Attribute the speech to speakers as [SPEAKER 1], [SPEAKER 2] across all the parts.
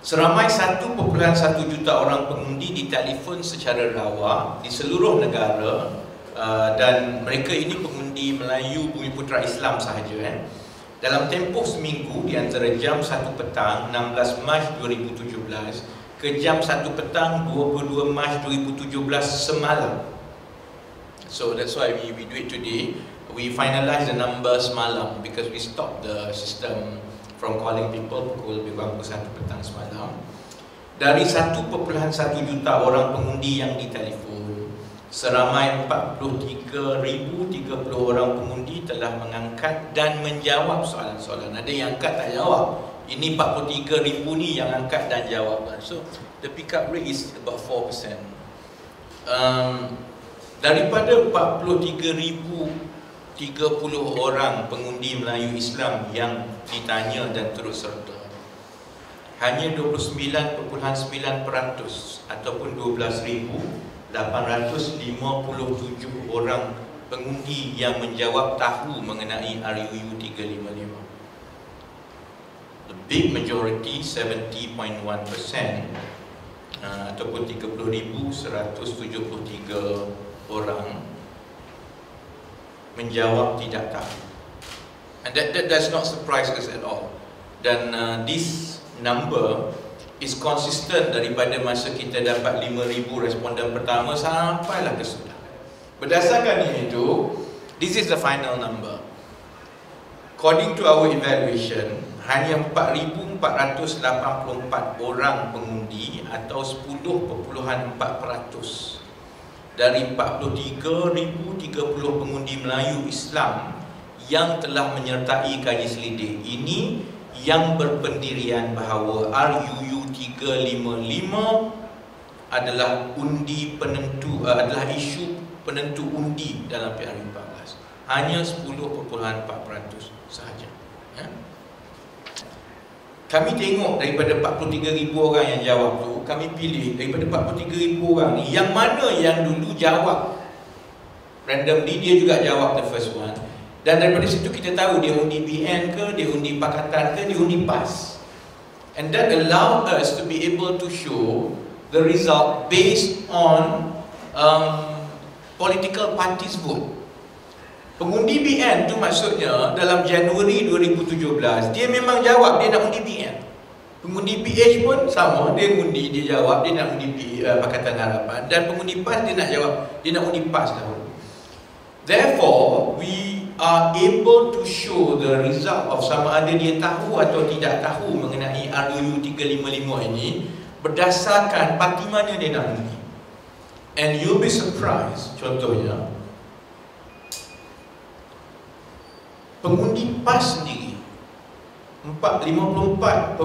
[SPEAKER 1] Seramai 1.1 juta orang pengundi ditelefon secara rawa di seluruh negara, dan mereka ini pengundi Melayu Bumiputera Islam sahaja. Dalam tempoh seminggu di antara jam 1 petang 16 Mac 2017 ke jam 1 petang 22 Mac 2017 semalam. So that's why we do it today. We finalize the number semalam because we stop the system from calling people pukul lebih kurang 1 petang semalam. Dari 1.1 juta orang pengundi yang ditelefon, seramai 43,030 orang pengundi telah mengangkat dan menjawab soalan-soalan. Ada yang angkat tak jawab. Ini 43,000 ni yang angkat dan jawab. So the pick up rate is about 4%. Daripada 43,030 orang pengundi Melayu Islam yang ditanya dan turut serta, hanya 29.9% ataupun 12,857 orang pengundi yang menjawab tahu mengenai RUU 355. The big majority, 70.1%, ataupun 30,173 orang menjawab tidak tahu. And that does not surprise us at all. Dan this number is consistent daripada masa kita dapat 5,000 responden pertama sampailah ke sudah. Berdasarkan itu, this is the final number. According to our evaluation, hanya 4,484 orang pengundi atau 10.4% dari 43,030 pengundi Melayu Islam yang telah menyertai kaji selidik ini yang berpendirian bahawa RUU 355 adalah adalah isu penentu undi dalam PRU14. Hanya 10.4% sahaja. Ya? Kami tengok daripada 43,000 orang yang jawab tu, kami pilih daripada 43,000 orang ni yang mana yang dulu jawab randomly, dia juga jawab the first one. Dan daripada situ kita tahu dia undi BN ke, dia undi Pakatan ke, dia undi PAS. And that allowed us to be able to show the result based on political parties vote. Pengundi BN tu maksudnya dalam Januari 2017 dia memang jawab dia nak undi BN. Pengundi PH pun sama, dia undi, dia jawab dia nak undi Pakatan Harapan, dan pengundi PAS dia nak jawab dia nak undi PAS dahulu. Therefore, we are able to show the result of sama ada dia tahu atau tidak tahu mengenai RUU 355 ini berdasarkan parti mana dia nak undi. And you'll be surprised, contohnya pengundi PAS sendiri 54.3%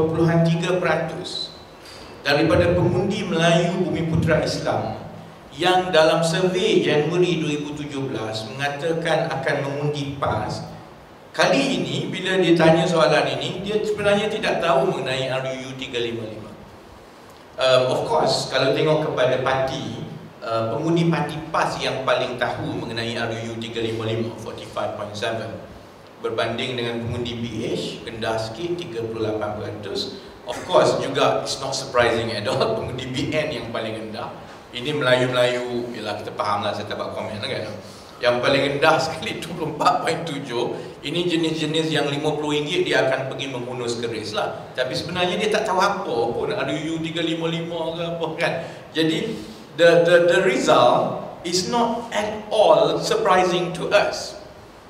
[SPEAKER 1] daripada pengundi Melayu Bumiputera Islam yang dalam survei Januari 2017 mengatakan akan mengundi PAS. Kali ini bila dia tanya soalan ini, dia sebenarnya tidak tahu mengenai RUU 355. Of course, kalau tengok kepada parti, pengundi parti PAS yang paling tahu mengenai RUU 355, 45.7, berbanding dengan pengundi BH rendah sikit, 38%. Of course juga it's not surprising at all, pengundi BN yang paling rendah. Ini Melayu-Melayu, yalah kita faham lah, saya tak buat komen lah kan. Yang paling rendah sekali 24.7. Ini jenis-jenis yang RM50 dia akan pergi menghunus keris lah. Tapi sebenarnya dia tak tahu apa pun RUU 355 ke apa kan. Jadi the result is not at all surprising to us.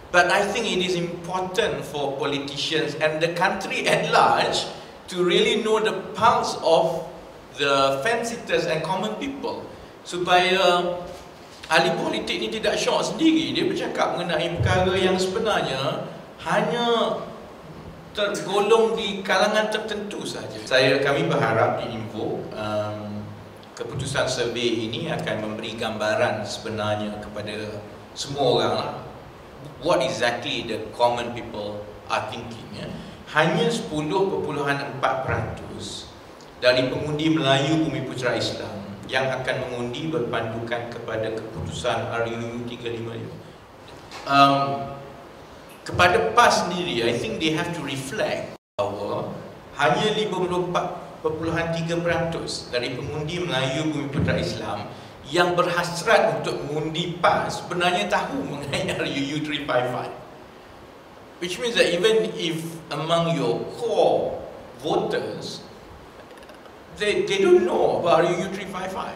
[SPEAKER 1] But I think it is important for politicians and the country at large to really know the pulse of the fence-sitters and common people, supaya ahli politik ni tidak syok sendiri. Dia bercakap mengenai perkara yang sebenarnya hanya tergolong di kalangan tertentu saja. Kami berharap di Info keputusan survei ini akan memberi gambaran sebenarnya kepada semua orang lah, what exactly the common people are thinking. Ya. Hanya 10.4% dari pengundi Melayu Bumiputera Islam yang akan mengundi berpandukan kepada keputusan RUU 355. Kepada PAS sendiri, I think they have to reflect bahawa hanya 54% dari pengundi Melayu Bumiputra Islam yang berhasrat untuk mengundi PAS sebenarnya tahu mengenai RUU 355. Which means that even if among your core voters, they don't know about RUU 355.